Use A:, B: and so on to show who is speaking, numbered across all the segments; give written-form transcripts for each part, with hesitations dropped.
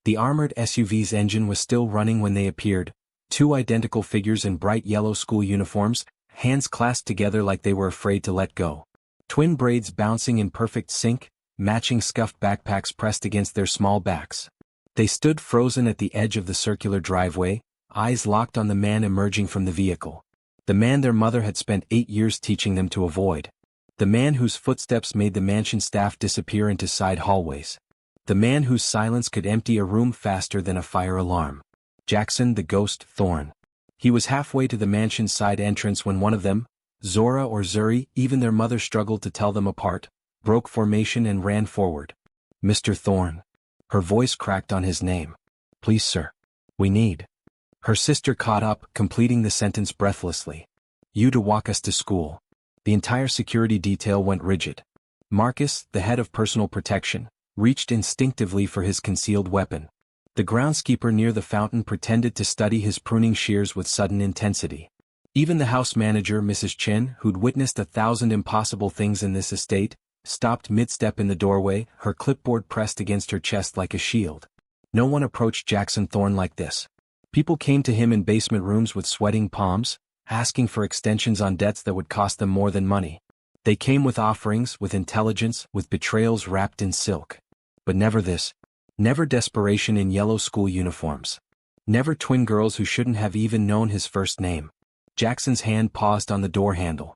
A: The armored SUV's engine was still running when they appeared, two identical figures in bright yellow school uniforms, hands clasped together like they were afraid to let go. Twin braids bouncing in perfect sync, matching scuffed backpacks pressed against their small backs. They stood frozen at the edge of the circular driveway, eyes locked on the man emerging from the vehicle. The man their mother had spent 8 years teaching them to avoid. The man whose footsteps made the mansion staff disappear into side hallways. The man whose silence could empty a room faster than a fire alarm. Jaxson the ghost Thorne. He was halfway to the mansion's side entrance when one of them, Zora or Zuri, even their mother struggled to tell them apart, broke formation and ran forward. Mr. Thorne. Her voice cracked on his name. Please, sir. We need. Her sister caught up, completing the sentence breathlessly. You to walk us to school. The entire security detail went rigid. Marcus, the head of personal protection, reached instinctively for his concealed weapon. The groundskeeper near the fountain pretended to study his pruning shears with sudden intensity. Even the house manager, Mrs. Chen, who'd witnessed 1,000 impossible things in this estate, stopped mid-step in the doorway, her clipboard pressed against her chest like a shield. No one approached Jaxson Thorne like this. People came to him in basement rooms with sweating palms, asking for extensions on debts that would cost them more than money. They came with offerings, with intelligence, with betrayals wrapped in silk. But never this. Never desperation in yellow school uniforms. Never twin girls who shouldn't have even known his first name. Jackson's hand paused on the door handle.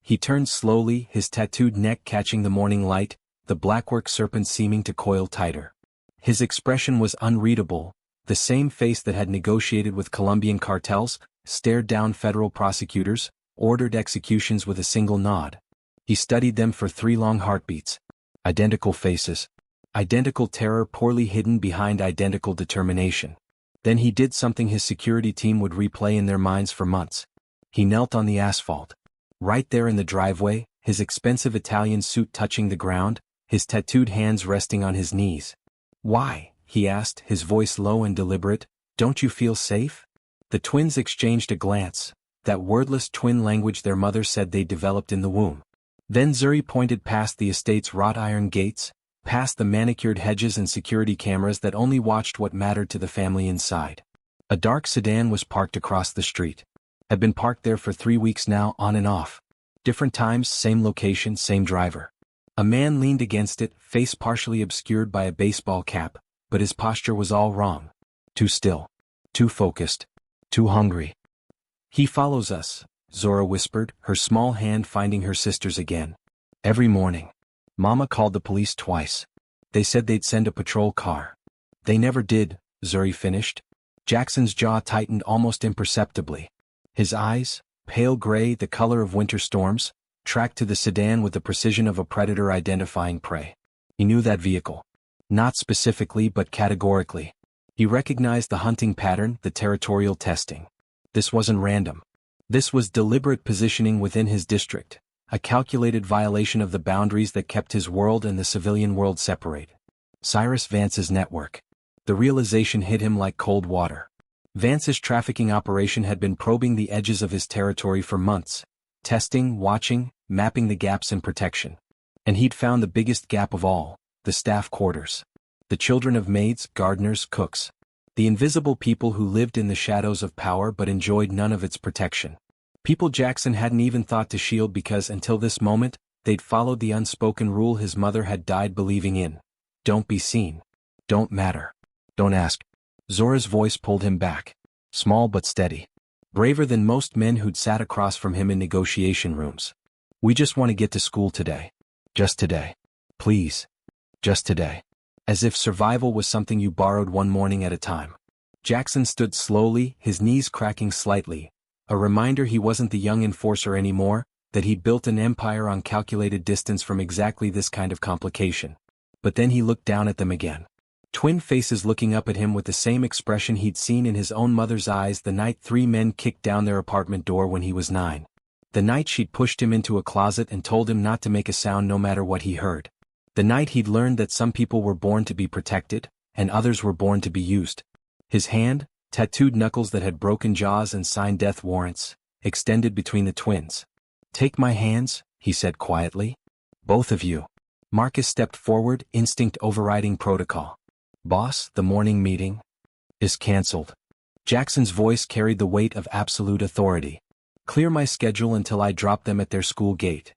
A: He turned slowly, his tattooed neck catching the morning light, the blackwork serpent seeming to coil tighter. His expression was unreadable. The same face that had negotiated with Colombian cartels, stared down federal prosecutors, ordered executions with a single nod. He studied them for 3 long heartbeats. Identical faces. Identical terror poorly hidden behind identical determination. Then he did something his security team would replay in their minds for months. He knelt on the asphalt. Right there in the driveway, his expensive Italian suit touching the ground, his tattooed hands resting on his knees. Why? He asked, his voice low and deliberate. Don't you feel safe? The twins exchanged a glance, that wordless twin language their mother said they'd developed in the womb. Then Zuri pointed past the estate's wrought iron gates, past the manicured hedges and security cameras that only watched what mattered to the family inside. A dark sedan was parked across the street. Had been parked there for 3 weeks now, on and off. Different times, same location, same driver. A man leaned against it, face partially obscured by a baseball cap, but his posture was all wrong. Too still. Too focused. Too hungry. He follows us, Zora whispered, her small hand finding her sister's again. Every morning. Mama called the police twice. They said they'd send a patrol car. They never did, Zuri finished. Jackson's jaw tightened almost imperceptibly. His eyes, pale gray, the color of winter storms, tracked to the sedan with the precision of a predator identifying prey. He knew that vehicle. Not specifically but categorically. He recognized the hunting pattern, the territorial testing. This wasn't random. This was deliberate positioning within his district, a calculated violation of the boundaries that kept his world and the civilian world separate. Cyrus Vance's network. The realization hit him like cold water. Vance's trafficking operation had been probing the edges of his territory for months, testing, watching, mapping the gaps in protection. And he'd found the biggest gap of all, the staff quarters. The children of maids, gardeners, cooks. The invisible people who lived in the shadows of power but enjoyed none of its protection. People Jaxson hadn't even thought to shield because until this moment, they'd followed the unspoken rule his mother had died believing in. Don't be seen. Don't matter. Don't ask. Zora's voice pulled him back. Small but steady. Braver than most men who'd sat across from him in negotiation rooms. We just want to get to school today. Just today. Please. Just today. As if survival was something you borrowed one morning at a time. Jaxson stood slowly, his knees cracking slightly, a reminder he wasn't the young enforcer anymore, that he'd built an empire on calculated distance from exactly this kind of complication. But then he looked down at them again. Twin faces looking up at him with the same expression he'd seen in his own mother's eyes the night 3 men kicked down their apartment door when he was 9. The night she'd pushed him into a closet and told him not to make a sound no matter what he heard. The night he'd learned that some people were born to be protected, and others were born to be used. His hand, tattooed knuckles that had broken jaws and signed death warrants, extended between the twins. Take my hands, he said quietly. Both of you. Marcus stepped forward, instinct overriding protocol. "Boss, the morning meeting is cancelled." Jackson's voice carried the weight of absolute authority. "Clear my schedule until I drop them at their school gate."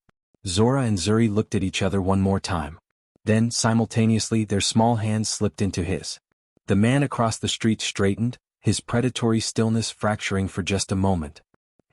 A: Zora and Zuri looked at each other one more time. Then, simultaneously, their small hands slipped into his. The man across the street straightened, his predatory stillness fracturing for just a moment.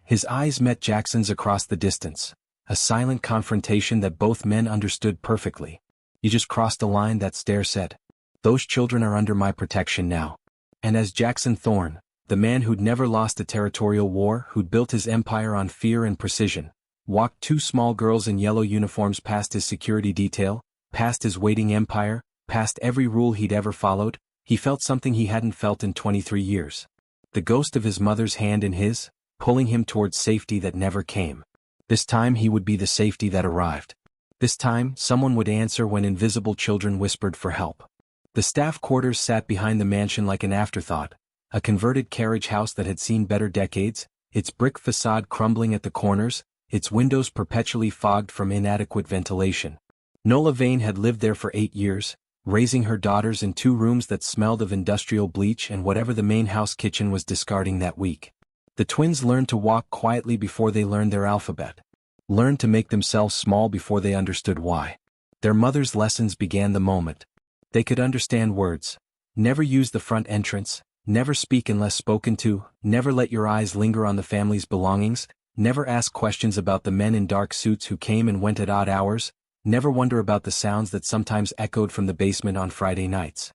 A: His eyes met Jackson's across the distance, a silent confrontation that both men understood perfectly. "You just crossed a line," that stare said. "Those children are under my protection now." And as Jaxson Thorne, the man who'd never lost a territorial war, who'd built his empire on fear and precision, walked two small girls in yellow uniforms past his security detail, past his waiting empire, past every rule he'd ever followed, he felt something he hadn't felt in 23 years. The ghost of his mother's hand in his, pulling him towards safety that never came. This time he would be the safety that arrived. This time, someone would answer when invisible children whispered for help. The staff quarters sat behind the mansion like an afterthought, a converted carriage house that had seen better decades, its brick facade crumbling at the corners, its windows perpetually fogged from inadequate ventilation. Nola Vane had lived there for 8 years, raising her daughters in 2 rooms that smelled of industrial bleach and whatever the main house kitchen was discarding that week. The twins learned to walk quietly before they learned their alphabet. Learned to make themselves small before they understood why. Their mother's lessons began the moment they could understand words. Never use the front entrance, never speak unless spoken to, never let your eyes linger on the family's belongings, never ask questions about the men in dark suits who came and went at odd hours, never wonder about the sounds that sometimes echoed from the basement on Friday nights.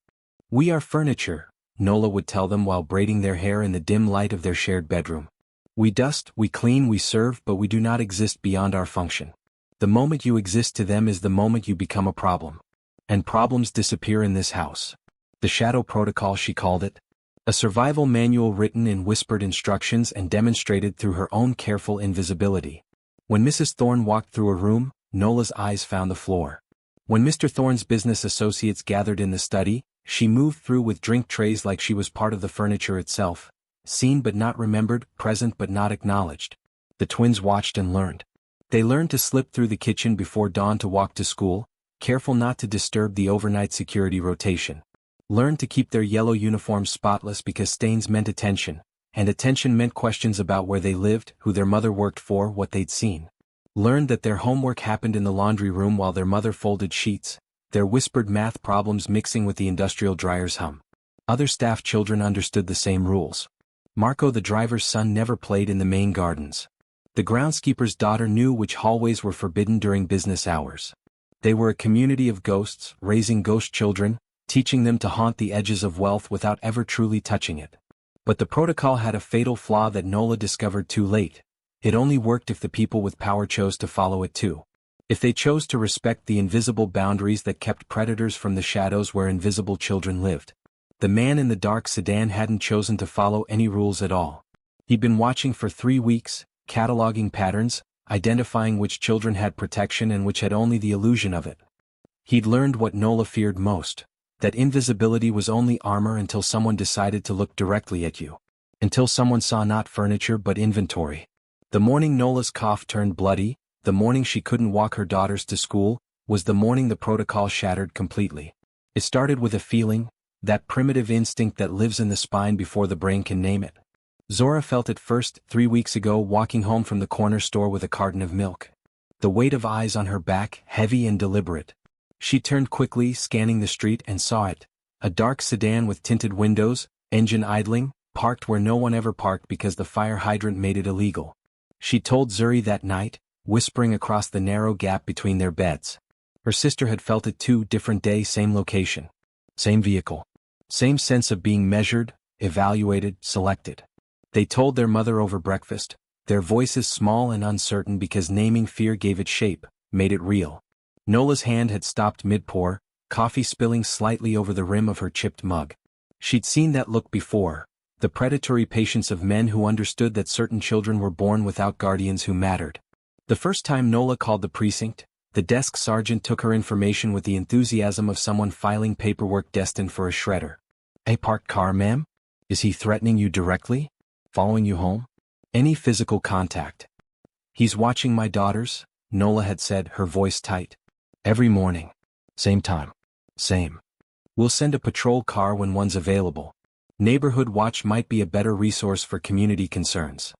A: "We are furniture," Nola would tell them while braiding their hair in the dim light of their shared bedroom. "We dust, we clean, we serve, but we do not exist beyond our function. The moment you exist to them is the moment you become a problem. And problems disappear in this house." The Shadow Protocol, she called it. A survival manual written in whispered instructions and demonstrated through her own careful invisibility. When Mrs. Thorne walked through a room, Nola's eyes found the floor. When Mr. Thorne's business associates gathered in the study, she moved through with drink trays like she was part of the furniture itself, seen but not remembered, present but not acknowledged. The twins watched and learned. They learned to slip through the kitchen before dawn to walk to school, careful not to disturb the overnight security rotation. Learned to keep their yellow uniforms spotless because stains meant attention, and attention meant questions about where they lived, who their mother worked for, what they'd seen. Learned that their homework happened in the laundry room while their mother folded sheets, their whispered math problems mixing with the industrial dryer's hum. Other staff children understood the same rules. Marco, the driver's son, never played in the main gardens. The groundskeeper's daughter knew which hallways were forbidden during business hours. They were a community of ghosts, raising ghost children, teaching them to haunt the edges of wealth without ever truly touching it. But the protocol had a fatal flaw that Nola discovered too late. It only worked if the people with power chose to follow it too. If they chose to respect the invisible boundaries that kept predators from the shadows where invisible children lived. The man in the dark sedan hadn't chosen to follow any rules at all. He'd been watching for 3 weeks, cataloging patterns, identifying which children had protection and which had only the illusion of it. He'd learned what Nola feared most, that invisibility was only armor until someone decided to look directly at you. Until someone saw not furniture but inventory. The morning Nola's cough turned bloody, the morning she couldn't walk her daughters to school, was the morning the protocol shattered completely. It started with a feeling, that primitive instinct that lives in the spine before the brain can name it. Zora felt it first 3 weeks ago walking home from the corner store with a carton of milk. The weight of eyes on her back, heavy and deliberate. She turned quickly, scanning the street, and saw it. A dark sedan with tinted windows, engine idling, parked where no one ever parked because the fire hydrant made it illegal. She told Zuri that night, whispering across the narrow gap between their beds. Her sister had felt it too, different day, same location. Same vehicle. Same sense of being measured, evaluated, selected. They told their mother over breakfast, their voices small and uncertain because naming fear gave it shape, made it real. Nola's hand had stopped mid-pour, coffee spilling slightly over the rim of her chipped mug. She'd seen that look before, the predatory patience of men who understood that certain children were born without guardians who mattered. The first time Nola called the precinct, the desk sergeant took her information with the enthusiasm of someone filing paperwork destined for a shredder. "A parked car, ma'am? Is he threatening you directly? Following you home? Any physical contact?" "He's watching my daughters," Nola had said, her voice tight. "Every morning. Same time. Same." We'll send a patrol car when one's available. Neighborhood watch might be a better resource for community concerns.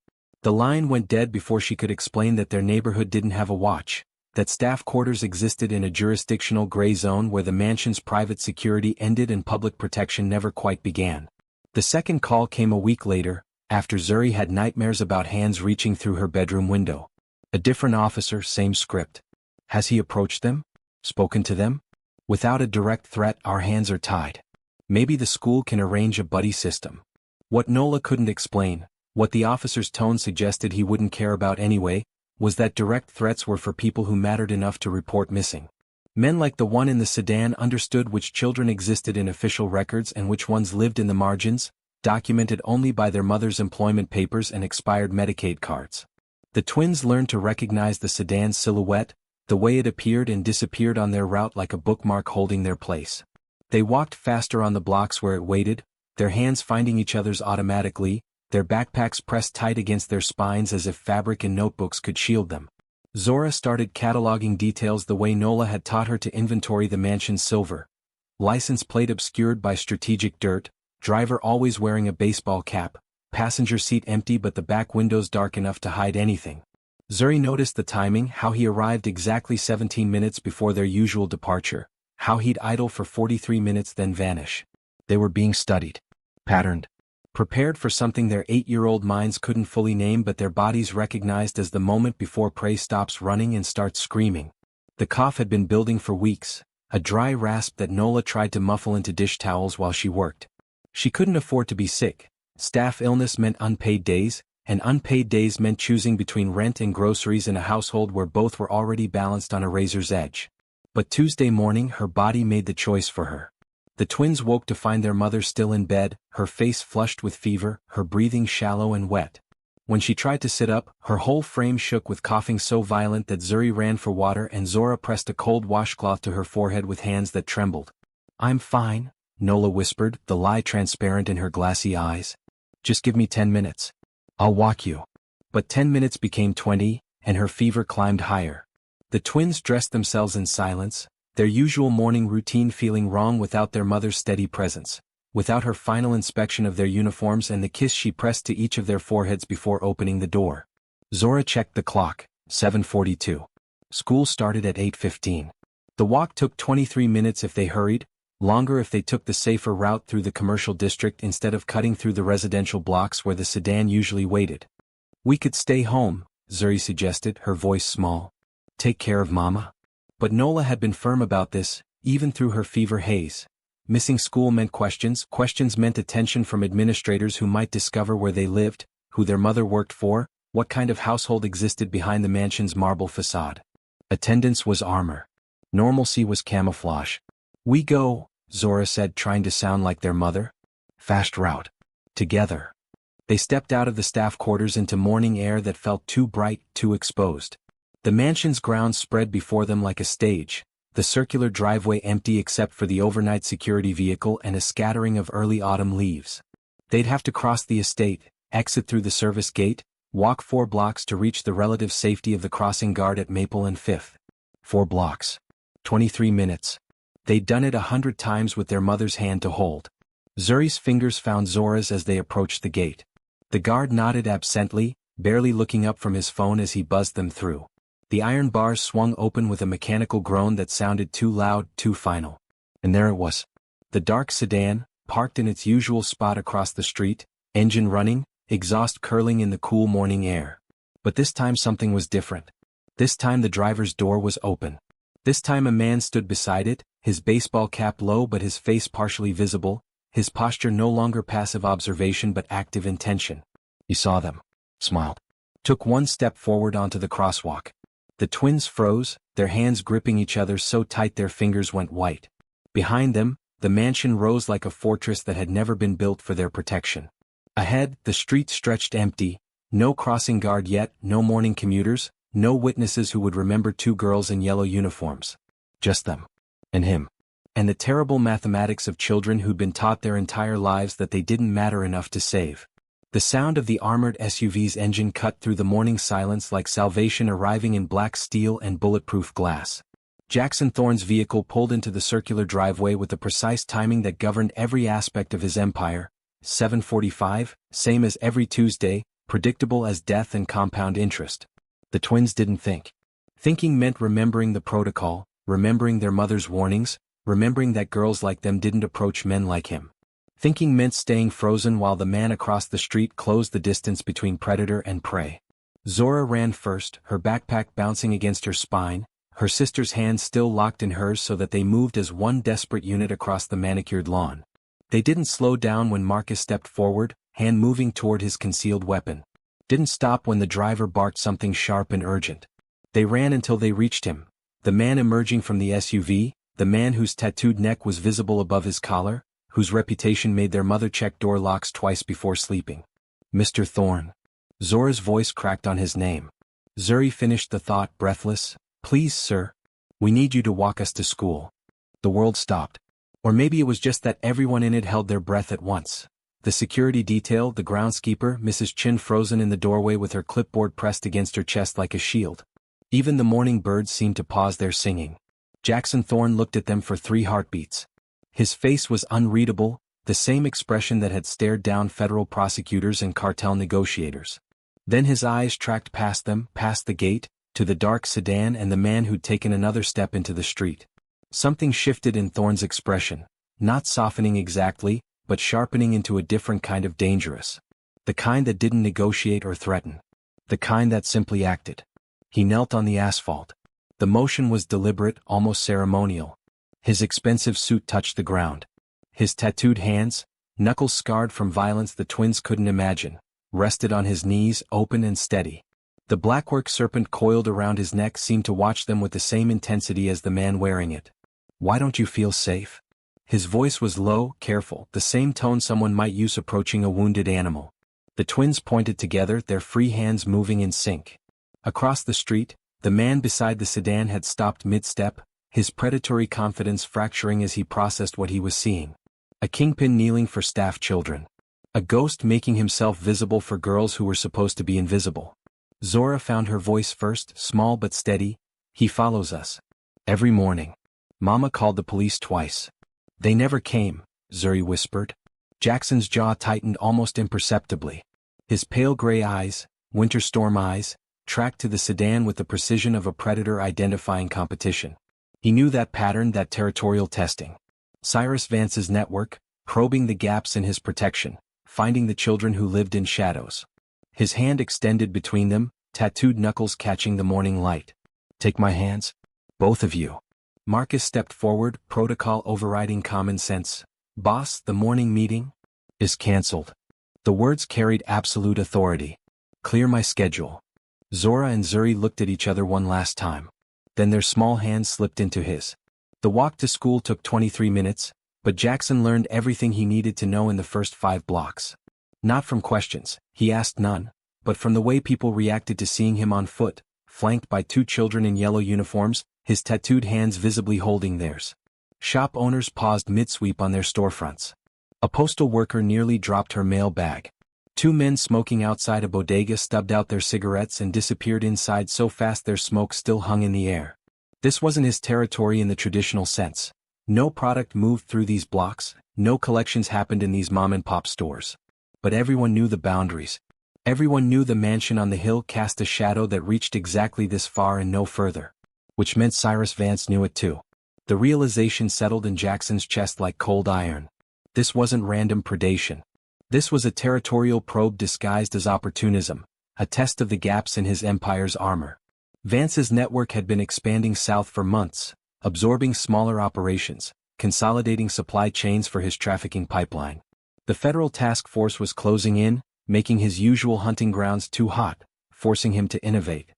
A: The line went dead before she could explain that their neighborhood didn't have a watch, that staff quarters existed in a jurisdictional gray zone where the mansion's private security ended and public protection never quite began. The second call came a week later, after Zuri had nightmares about hands reaching through her bedroom window. A different officer, same script. Has he approached them? Spoken to them? Without a direct threat, our hands are tied. Maybe the school can arrange a buddy system. What Nola couldn't explain, what the officer's tone suggested he wouldn't care about anyway, was that direct threats were for people who mattered enough to report missing. Men like the one in the sedan understood which children existed in official records and which ones lived in the margins, documented only by their mother's employment papers and expired Medicaid cards. The twins learned to recognize the sedan's silhouette, the way it appeared and disappeared on their route like a bookmark holding their place. They walked faster on the blocks where it waited, their hands finding each other's automatically, their backpacks pressed tight against their spines as if fabric and notebooks could shield them. Zora started cataloging details the way Nola had taught her to inventory the mansion's silver. License plate obscured by strategic dirt, driver always wearing a baseball cap, passenger seat empty but the back windows dark enough to hide anything. Zuri noticed the timing, how he arrived exactly 17 minutes before their usual departure, how he'd idle for 43 minutes then vanish. They were being studied. Patterned. Prepared for something their 8-year-old minds couldn't fully name but their bodies recognized as the moment before prey stops running and starts screaming. The cough had been building for weeks, a dry rasp that Nola tried to muffle into dish towels while she worked. She couldn't afford to be sick. Staff illness meant unpaid days, and unpaid days meant choosing between rent and groceries in a household where both were already balanced on a razor's edge. But Tuesday morning her body made the choice for her. The twins woke to find their mother still in bed, her face flushed with fever, her breathing shallow and wet. When she tried to sit up, her whole frame shook with coughing so violent that Zuri ran for water and Zora pressed a cold washcloth to her forehead with hands that trembled. "I'm fine," Nola whispered, the lie transparent in her glassy eyes. "Just give me 10 minutes. I'll walk you." But 10 minutes became 20, and her fever climbed higher. The twins dressed themselves in silence, their usual morning routine feeling wrong without their mother's steady presence, without her final inspection of their uniforms and the kiss she pressed to each of their foreheads before opening the door. Zora checked the clock, 7:42. School started at 8:15. The walk took 23 minutes if they hurried, longer if they took the safer route through the commercial district instead of cutting through the residential blocks where the sedan usually waited. "We could stay home," Zuri suggested, her voice small. "Take care of Mama." But Nola had been firm about this, even through her fever haze. Missing school meant questions meant attention from administrators who might discover where they lived, who their mother worked for, what kind of household existed behind the mansion's marble facade. Attendance was armor. Normalcy was camouflage. "We go," Zora said, trying to sound like their mother. "Fast route. Together." They stepped out of the staff quarters into morning air that felt too bright, too exposed. The mansion's grounds spread before them like a stage, the circular driveway empty except for the overnight security vehicle and a scattering of early autumn leaves. They'd have to cross the estate, exit through the service gate, walk 4 blocks to reach the relative safety of the crossing guard at Maple and 5th. 4 blocks. 23 minutes. They'd done it 100 times with their mother's hand to hold. Zuri's fingers found Zora's as they approached the gate. The guard nodded absently, barely looking up from his phone as he buzzed them through. The iron bars swung open with a mechanical groan that sounded too loud, too final. And there it was. The dark sedan, parked in its usual spot across the street, engine running, exhaust curling in the cool morning air. But this time something was different. This time the driver's door was open. This time a man stood beside it, his baseball cap low but his face partially visible, his posture no longer passive observation but active intention. He saw them, smiled, took 1 step forward onto the crosswalk. The twins froze, their hands gripping each other so tight their fingers went white. Behind them, the mansion rose like a fortress that had never been built for their protection. Ahead, the street stretched empty, no crossing guard yet, no morning commuters, no witnesses who would remember 2 girls in yellow uniforms. Just them. And him. And the terrible mathematics of children who'd been taught their entire lives that they didn't matter enough to save. The sound of the armored SUV's engine cut through the morning silence like salvation arriving in black steel and bulletproof glass. Jaxson Thorne's vehicle pulled into the circular driveway with the precise timing that governed every aspect of his empire. 7:45, same as every Tuesday, predictable as death and compound interest. The twins didn't think. Thinking meant remembering the protocol, remembering their mother's warnings, remembering that girls like them didn't approach men like him. Thinking meant staying frozen while the man across the street closed the distance between predator and prey. Zora ran first, her backpack bouncing against her spine, her sister's hands still locked in hers so that they moved as one desperate unit across the manicured lawn. They didn't slow down when Marcus stepped forward, hand moving toward his concealed weapon. Didn't stop when the driver barked something sharp and urgent. They ran until they reached him, the man emerging from the SUV, the man whose tattooed neck was visible above his collar, whose reputation made their mother check door locks twice before sleeping. Mr. Thorne. Zora's voice cracked on his name. Zuri finished the thought, breathless. Please, sir. We need you to walk us to school. The world stopped. Or maybe it was just that everyone in it held their breath at once. The security detail, the groundskeeper, Mrs. Chin frozen in the doorway with her clipboard pressed against her chest like a shield. Even the morning birds seemed to pause their singing. Jaxson Thorne looked at them for 3 heartbeats. His face was unreadable, the same expression that had stared down federal prosecutors and cartel negotiators. Then his eyes tracked past them, past the gate, to the dark sedan and the man who'd taken another step into the street. Something shifted in Thorne's expression, not softening exactly, but sharpening into a different kind of dangerous. The kind that didn't negotiate or threaten. The kind that simply acted. He knelt on the asphalt. The motion was deliberate, almost ceremonial. His expensive suit touched the ground. His tattooed hands, knuckles scarred from violence the twins couldn't imagine, rested on his knees, open and steady. The blackwork serpent coiled around his neck seemed to watch them with the same intensity as the man wearing it. Why don't you feel safe? His voice was low, careful, the same tone someone might use approaching a wounded animal. The twins pointed together, their free hands moving in sync. Across the street, the man beside the sedan had stopped mid-step, his predatory confidence fracturing as he processed what he was seeing. A kingpin kneeling for staff children. A ghost making himself visible for girls who were supposed to be invisible. Zora found her voice first, small but steady. He follows us. Every morning. Mama called the police twice. They never came, Zuri whispered. Jackson's jaw tightened almost imperceptibly. His pale gray eyes, winter storm eyes, tracked to the sedan with the precision of a predator identifying competition. He knew that pattern, that territorial testing. Cyrus Vance's network, probing the gaps in his protection, finding the children who lived in shadows. His hand extended between them, tattooed knuckles catching the morning light. Take my hands? Both of you. Marcus stepped forward, protocol overriding common sense. Boss, the morning meeting is cancelled. The words carried absolute authority. Clear my schedule. Zora and Zuri looked at each other one last time. Then their small hands slipped into his. The walk to school took 23 minutes, but Jaxson learned everything he needed to know in the first 5 blocks. Not from questions, he asked none, but from the way people reacted to seeing him on foot, flanked by 2 children in yellow uniforms, his tattooed hands visibly holding theirs. Shop owners paused mid-sweep on their storefronts. A postal worker nearly dropped her mail bag. 2 men smoking outside a bodega stubbed out their cigarettes and disappeared inside so fast their smoke still hung in the air. This wasn't his territory in the traditional sense. No product moved through these blocks, no collections happened in these mom-and-pop stores. But everyone knew the boundaries. Everyone knew the mansion on the hill cast a shadow that reached exactly this far and no further. Which meant Cyrus Vance knew it too. The realization settled in Jackson's chest like cold iron. This wasn't random predation. This was a territorial probe disguised as opportunism, a test of the gaps in his empire's armor. Vance's network had been expanding south for months, absorbing smaller operations, consolidating supply chains for his trafficking pipeline. The federal task force was closing in, making his usual hunting grounds too hot, forcing him to innovate.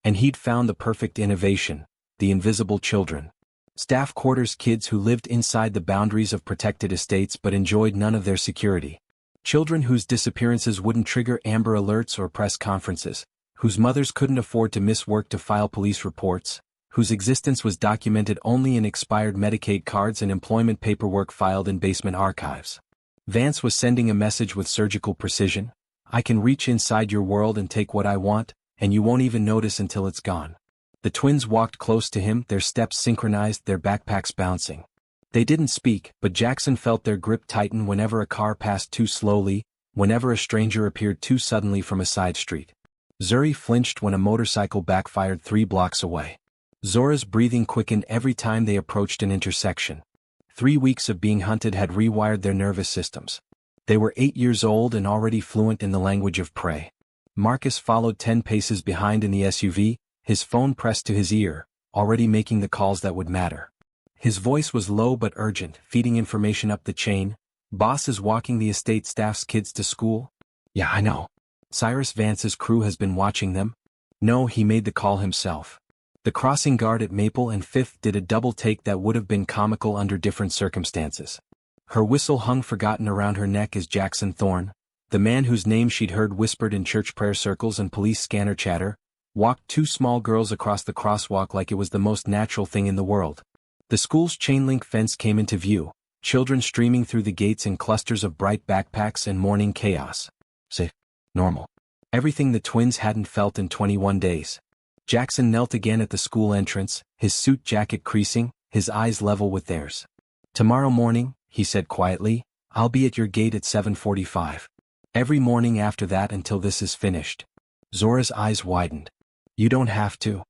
A: And he'd found the perfect innovation, the invisible children. Staff quarters kids who lived inside the boundaries of protected estates but enjoyed none of their security. Children whose disappearances wouldn't trigger Amber Alerts or press conferences, whose mothers couldn't afford to miss work to file police reports, whose existence was documented only in expired Medicaid cards and employment paperwork filed in basement archives. Vance was sending a message with surgical precision. I can reach inside your world and take what I want, and you won't even notice until it's gone. The twins walked close to him, their steps synchronized, their backpacks bouncing. They didn't speak, but Jaxson felt their grip tighten whenever a car passed too slowly, whenever a stranger appeared too suddenly from a side street. Zuri flinched when a motorcycle backfired 3 blocks away. Zora's breathing quickened every time they approached an intersection. 3 weeks of being hunted had rewired their nervous systems. They were 8 years old and already fluent in the language of prey. Marcus followed 10 paces behind in the SUV, his phone pressed to his ear, already making the calls that would matter. His voice was low but urgent, feeding information up the chain. "Boss is walking the estate staff's kids to school?" "Yeah, I know." "Cyrus Vance's crew has been watching them?" "No, he made the call himself." The crossing guard at Maple and 5th did a double take that would have been comical under different circumstances. Her whistle hung forgotten around her neck as Jaxson Thorne, the man whose name she'd heard whispered in church prayer circles and police scanner chatter, walked 2 small girls across the crosswalk like it was the most natural thing in the world. The school's chain-link fence came into view, children streaming through the gates in clusters of bright backpacks and morning chaos. Safe. Normal. Everything the twins hadn't felt in 21 days. Jaxson knelt again at the school entrance, his suit jacket creasing, his eyes level with theirs. "Tomorrow morning," he said quietly, "I'll be at your gate at 7:45. Every morning after that until this is finished." Zora's eyes widened. "You don't have to."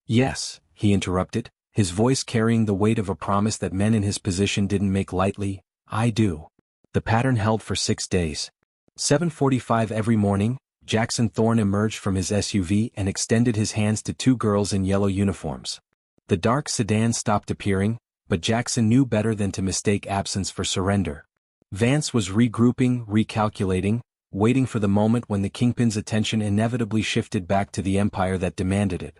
A: "Yes," he interrupted, his voice carrying the weight of a promise that men in his position didn't make lightly. "I do." The pattern held for 6 days. 7:45 every morning, Jaxson Thorne emerged from his SUV and extended his hands to 2 girls in yellow uniforms. The dark sedan stopped appearing, but Jaxson knew better than to mistake absence for surrender. Vance was regrouping, recalculating, waiting for the moment when the kingpin's attention inevitably shifted back to the empire that demanded it.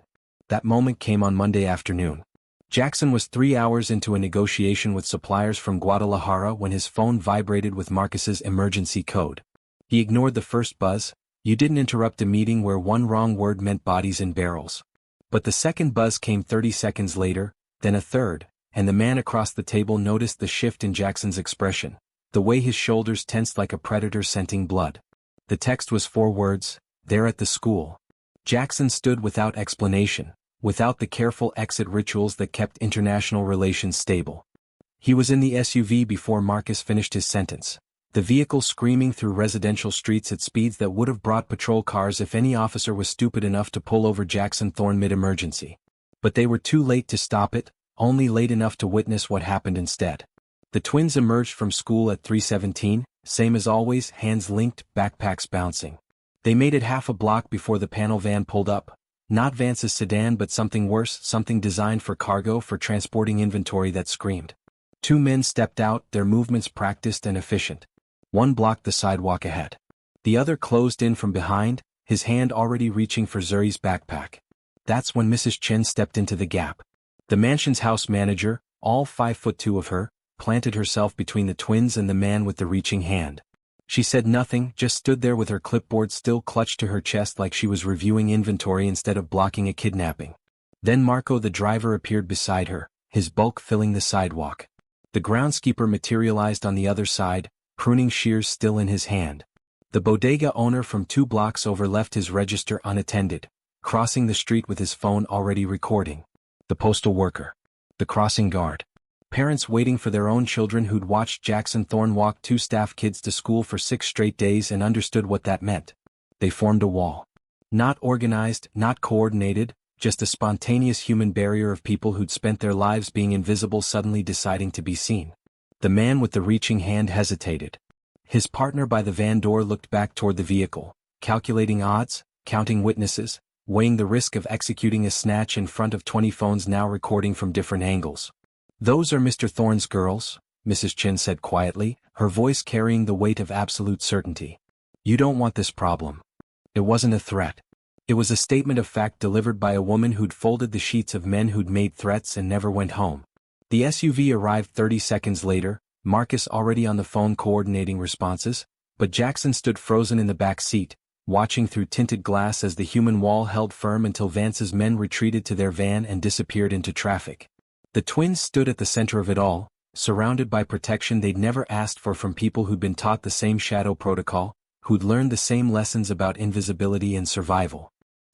A: That moment came on Monday afternoon. Jaxson was 3 hours into a negotiation with suppliers from Guadalajara when his phone vibrated with Marcus's emergency code. He ignored the first buzz. You didn't interrupt a meeting where one wrong word meant bodies in barrels. But the second buzz came 30 seconds later, then a third, and the man across the table noticed the shift in Jackson's expression, the way his shoulders tensed like a predator scenting blood. The text was 4 words, "They're at the school." Jaxson stood without explanation, without the careful exit rituals that kept international relations stable. He was in the SUV before Marcus finished his sentence, the vehicle screaming through residential streets at speeds that would have brought patrol cars if any officer was stupid enough to pull over Jaxson Thorne mid-emergency. But they were too late to stop it, only late enough to witness what happened instead. The twins emerged from school at 3:17, same as always, hands linked, backpacks bouncing. They made it half a block before the panel van pulled up. Not Vance's sedan but something worse, something designed for cargo, for transporting inventory that screamed. 2 men stepped out, their movements practiced and efficient. One blocked the sidewalk ahead. The other closed in from behind, his hand already reaching for Zuri's backpack. That's when Mrs. Chen stepped into the gap. The mansion's house manager, all 5'2" of her, planted herself between the twins and the man with the reaching hand. She said nothing, just stood there with her clipboard still clutched to her chest like she was reviewing inventory instead of blocking a kidnapping. Then Marco the driver appeared beside her, his bulk filling the sidewalk. The groundskeeper materialized on the other side, pruning shears still in his hand. The bodega owner from 2 blocks over left his register unattended, crossing the street with his phone already recording. The postal worker. The crossing guard. Parents waiting for their own children who'd watched Jaxson Thorne walk 2 staff kids to school for 6 straight days and understood what that meant. They formed a wall. Not organized, not coordinated, just a spontaneous human barrier of people who'd spent their lives being invisible suddenly deciding to be seen. The man with the reaching hand hesitated. His partner by the van door looked back toward the vehicle, calculating odds, counting witnesses, weighing the risk of executing a snatch in front of 20 phones now recording from different angles. "Those are Mr. Thorne's girls," Mrs. Chen said quietly, her voice carrying the weight of absolute certainty. "You don't want this problem." It wasn't a threat. It was a statement of fact delivered by a woman who'd folded the sheets of men who'd made threats and never went home. The SUV arrived 30 seconds later, Marcus already on the phone coordinating responses, but Jaxson stood frozen in the back seat, watching through tinted glass as the human wall held firm until Vance's men retreated to their van and disappeared into traffic. The twins stood at the center of it all, surrounded by protection they'd never asked for from people who'd been taught the same shadow protocol, who'd learned the same lessons about invisibility and survival.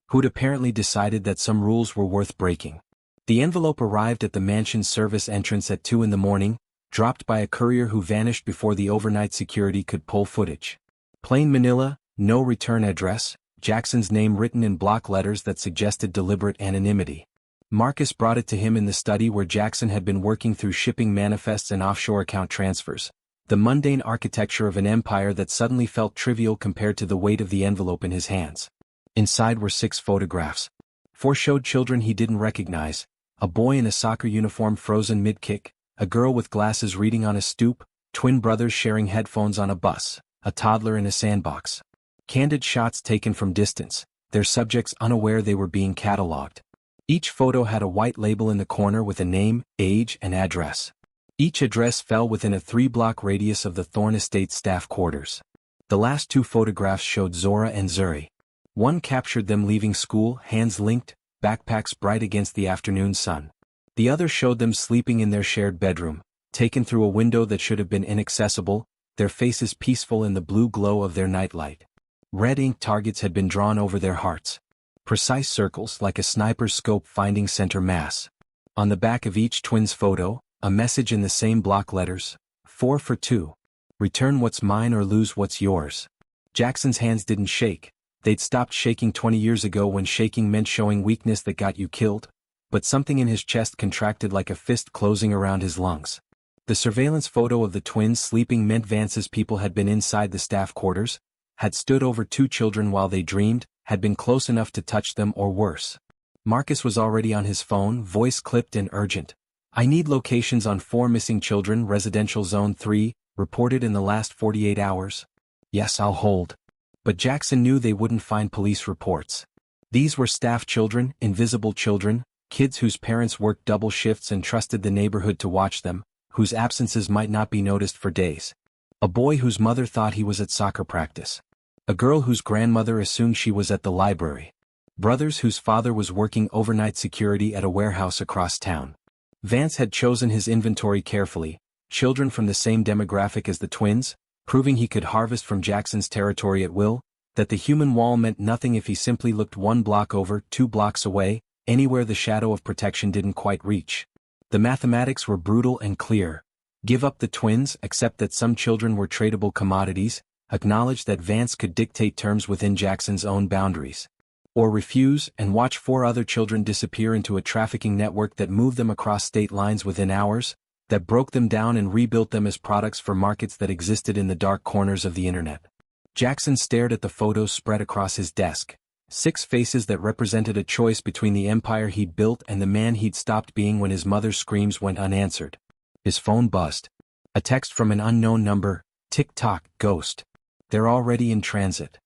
A: who'd apparently decided that some rules were worth breaking. The envelope arrived at the mansion's service entrance at 2 in the morning, dropped by a courier who vanished before the overnight security could pull footage. Plain Manila, no return address, Jackson's name written in block letters that suggested deliberate anonymity. Marcus brought it to him in the study where Jaxson had been working through shipping manifests and offshore account transfers. The mundane architecture of an empire that suddenly felt trivial compared to the weight of the envelope in his hands. Inside were 6 photographs. 4 showed children he didn't recognize: a boy in a soccer uniform frozen mid-kick, a girl with glasses reading on a stoop, twin brothers sharing headphones on a bus, a toddler in a sandbox. Candid shots taken from distance, their subjects unaware they were being catalogued. Each photo had a white label in the corner with a name, age, and address. Each address fell within a 3-block radius of the Thorne estate's staff quarters. The last 2 photographs showed Zora and Zuri. One captured them leaving school, hands linked, backpacks bright against the afternoon sun. The other showed them sleeping in their shared bedroom, taken through a window that should have been inaccessible, their faces peaceful in the blue glow of their nightlight. Red ink targets had been drawn over their hearts. Precise circles like a sniper's scope finding center mass. On the back of each twin's photo, a message in the same block letters: 4 for 2. Return what's mine or lose what's yours. Jackson's hands didn't shake. They'd stopped shaking 20 years ago when shaking meant showing weakness that got you killed, but something in his chest contracted like a fist closing around his lungs. The surveillance photo of the twins sleeping meant Vance's people had been inside the staff quarters, had stood over 2 children while they dreamed, had been close enough to touch them or worse. Marcus was already on his phone, voice clipped and urgent. I need locations on 4 missing children, residential zone 3, reported in the last 48 hours. Yes, I'll hold. But Jaxson knew they wouldn't find police reports. These were staff children, invisible children, kids whose parents worked double shifts and trusted the neighborhood to watch them, whose absences might not be noticed for days. A boy whose mother thought he was at soccer practice. A girl whose grandmother assumed she was at the library. Brothers whose father was working overnight security at a warehouse across town. Vance had chosen his inventory carefully, children from the same demographic as the twins, proving he could harvest from Jackson's territory at will, that the human wall meant nothing if he simply looked 1 block over, 2 blocks away, anywhere the shadow of protection didn't quite reach. The mathematics were brutal and clear. Give up the twins, accept that some children were tradable commodities, acknowledge that Vance could dictate terms within Jackson's own boundaries. Or refuse and watch 4 other children disappear into a trafficking network that moved them across state lines within hours, that broke them down and rebuilt them as products for markets that existed in the dark corners of the internet. Jaxson stared at the photos spread across his desk. 6 faces that represented a choice between the empire he'd built and the man he'd stopped being when his mother's screams went unanswered. His phone buzzed. A text from an unknown number: "Tick-tock, ghost. They're already in transit."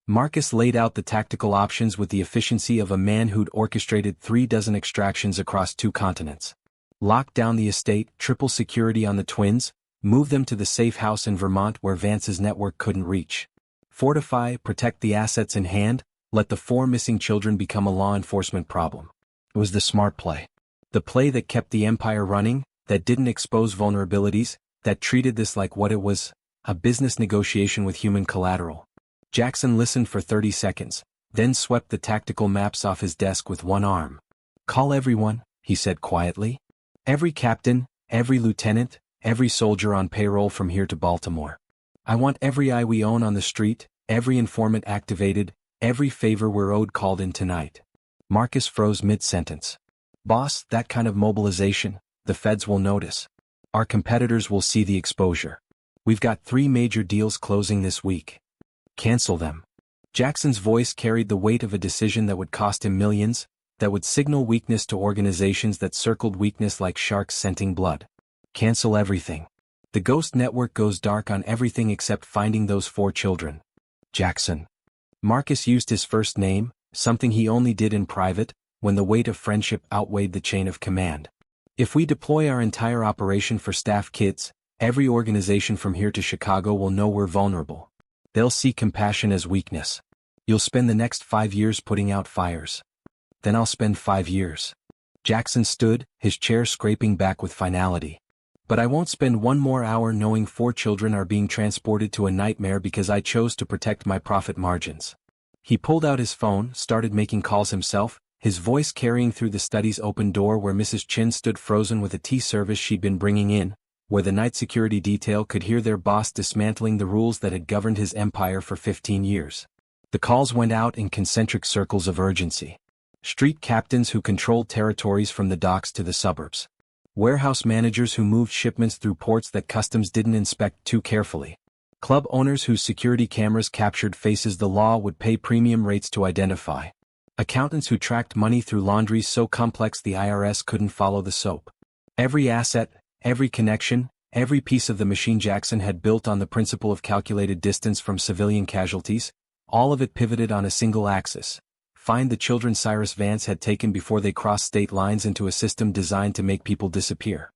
A: Marcus laid out the tactical options with the efficiency of a man who'd orchestrated 3 dozen extractions across 2 continents. Lock down the estate, triple security on the twins, move them to the safe house in Vermont where Vance's network couldn't reach. Fortify, protect the assets in hand, let the 4 missing children become a law enforcement problem. It was the smart play. The play that kept the empire running, that didn't expose vulnerabilities, that treated this like what it was: a business negotiation with human collateral. Jaxson listened for 30 seconds, then swept the tactical maps off his desk with one arm. "Call everyone," he said quietly. "Every captain, every lieutenant, every soldier on payroll from here to Baltimore. I want every eye we own on the street, every informant activated, every favor we're owed called in tonight." Marcus froze mid-sentence. "Boss, that kind of mobilization, the feds will notice. Our competitors will see the exposure. We've got 3 major deals closing this week. Cancel them." Jackson's voice carried the weight of a decision that would cost him millions, that would signal weakness to organizations that circled weakness like sharks scenting blood. Cancel everything. The ghost network goes dark on everything except finding those 4 children. Jaxson. Marcus used his first name, something he only did in private, when the weight of friendship outweighed the chain of command. "If we deploy our entire operation for staff kids, every organization from here to Chicago will know we're vulnerable. They'll see compassion as weakness. You'll spend the next 5 years putting out fires. Then I'll spend 5 years." Jaxson stood, his chair scraping back with finality. "But I won't spend 1 more hour knowing 4 children are being transported to a nightmare because I chose to protect my profit margins." He pulled out his phone, started making calls himself, his voice carrying through the study's open door where Mrs. Chin stood frozen with a tea service she'd been bringing in, where the night security detail could hear their boss dismantling the rules that had governed his empire for 15 years. The calls went out in concentric circles of urgency. Street captains who controlled territories from the docks to the suburbs. Warehouse managers who moved shipments through ports that customs didn't inspect too carefully. Club owners whose security cameras captured faces the law would pay premium rates to identify. Accountants who tracked money through laundries so complex the IRS couldn't follow the soap. Every asset, every connection, every piece of the machine Jaxson had built on the principle of calculated distance from civilian casualties, all of it pivoted on a single axis. Find the children Cyrus Vance had taken before they crossed state lines into a system designed to make people disappear.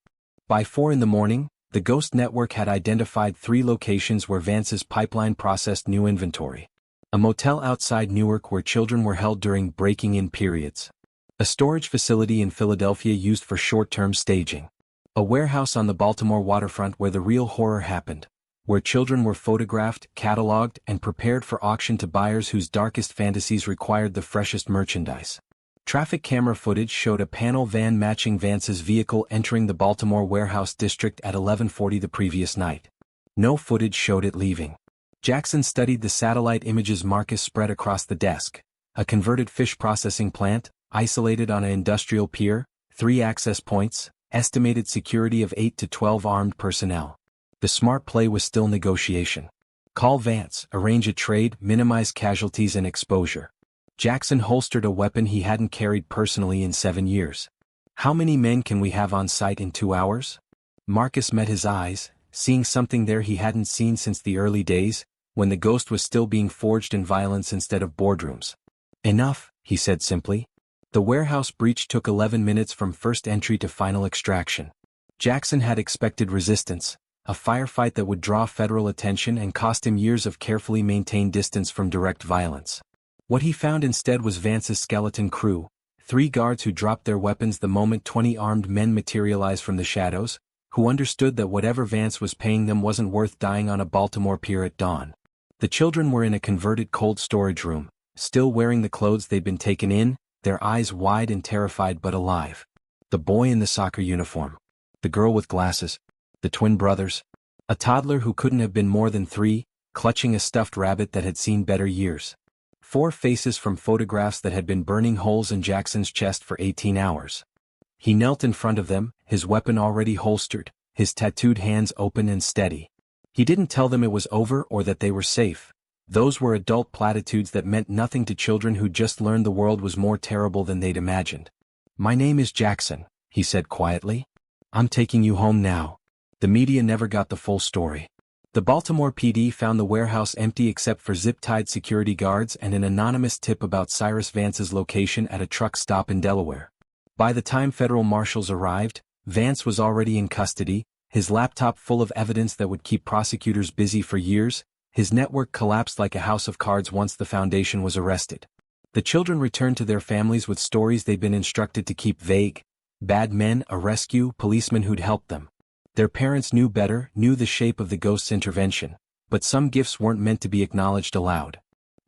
A: By 4 a.m, the Ghost Network had identified 3 locations where Vance's pipeline processed new inventory. A motel outside Newark where children were held during breaking-in periods. A storage facility in Philadelphia used for short-term staging. A warehouse on the Baltimore waterfront where the real horror happened, where children were photographed, cataloged, and prepared for auction to buyers whose darkest fantasies required the freshest merchandise. Traffic camera footage showed a panel van matching Vance's vehicle entering the Baltimore warehouse district at 11:40 the previous night. No footage showed it leaving. Jaxson studied the satellite images Marcus spread across the desk. A converted fish processing plant, isolated on an industrial pier, 3 access points, estimated security of 8 to 12 armed personnel. The smart play was still negotiation. Call Vance, arrange a trade, minimize casualties and exposure. Jaxson holstered a weapon he hadn't carried personally in 7 years. How many men can we have on site in 2 hours? Marcus met his eyes, seeing something there he hadn't seen since the early days, when the ghost was still being forged in violence instead of boardrooms. Enough, he said simply. The warehouse breach took 11 minutes from first entry to final extraction. Jaxson had expected resistance, a firefight that would draw federal attention and cost him years of carefully maintained distance from direct violence. What he found instead was Vance's skeleton crew, 3 guards who dropped their weapons the moment 20 armed men materialized from the shadows, who understood that whatever Vance was paying them wasn't worth dying on a Baltimore pier at dawn. The children were in a converted cold storage room, still wearing the clothes they'd been taken in, their eyes wide and terrified but alive. The boy in the soccer uniform. The girl with glasses. The twin brothers. A toddler who couldn't have been more than 3, clutching a stuffed rabbit that had seen better years. 4 faces from photographs that had been burning holes in Jackson's chest for 18 hours. He knelt in front of them, his weapon already holstered, his tattooed hands open and steady. He didn't tell them it was over or that they were safe. Those were adult platitudes that meant nothing to children who just learned the world was more terrible than they'd imagined. "My name is Jaxson," he said quietly. "I'm taking you home now." The media never got the full story. The Baltimore PD found the warehouse empty except for zip-tied security guards and an anonymous tip about Cyrus Vance's location at a truck stop in Delaware. By the time federal marshals arrived, Vance was already in custody, his laptop full of evidence that would keep prosecutors busy for years. His network collapsed like a house of cards once the Foundation was arrested. The children returned to their families with stories they'd been instructed to keep vague. Bad men, a rescue, policemen who'd helped them. Their parents knew better, knew the shape of the ghost's intervention, but some gifts weren't meant to be acknowledged aloud.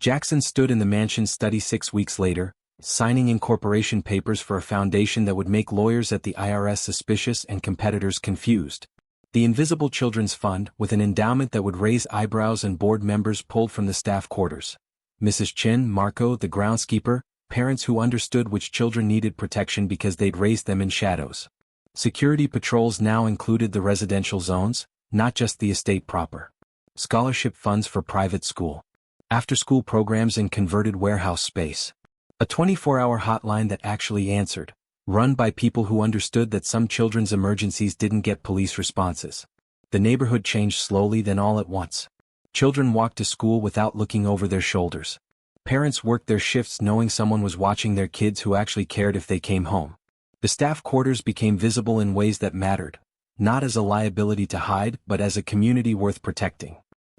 A: Jaxson stood in the mansion study 6 weeks later, signing incorporation papers for a foundation that would make lawyers at the IRS suspicious and competitors confused. The Invisible Children's Fund, with an endowment that would raise eyebrows and board members pulled from the staff quarters. Mrs. Chin, Marco, the groundskeeper, parents who understood which children needed protection because they'd raised them in shadows. Security patrols now included the residential zones, not just the estate proper. Scholarship funds for private school. After-school programs in converted warehouse space. A 24-hour hotline that actually answered, run by people who understood that some children's emergencies didn't get police responses. The neighborhood changed slowly, then all at once. Children walked to school without looking over their shoulders. Parents worked their shifts knowing someone was watching their kids who actually cared if they came home. The staff quarters became visible in ways that mattered, not as a liability to hide but as a community worth protecting.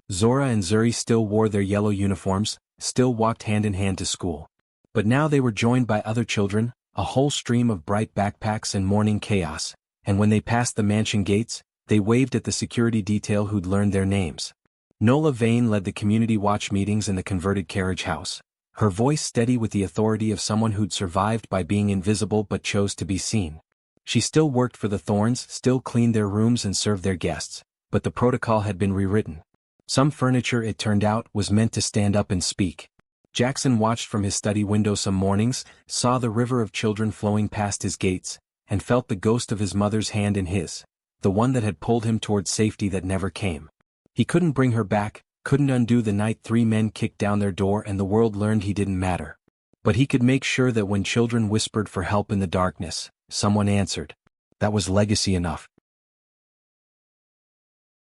A: Zora and Zuri still wore their yellow uniforms, still walked hand in hand to school. But now they were joined by other children, a whole stream of bright backpacks and morning chaos, and when they passed the mansion gates, they waved at the security detail who'd learned their names. Nola Vane led the community watch meetings in the converted carriage house, her voice steady with the authority of someone who'd survived by being invisible but chose to be seen. She still worked for the Thornes, still cleaned their rooms and served their guests, but the protocol had been rewritten. Some furniture, it turned out, was meant to stand up and speak. Jaxson watched from his study window some mornings, saw the river of children flowing past his gates, and felt the ghost of his mother's hand in his, the one that had pulled him toward safety that never came. He couldn't bring her back, couldn't undo the night 3 men kicked down their door and the world learned he didn't matter. But he could make sure that when children whispered for help in the darkness, someone answered. That was legacy enough.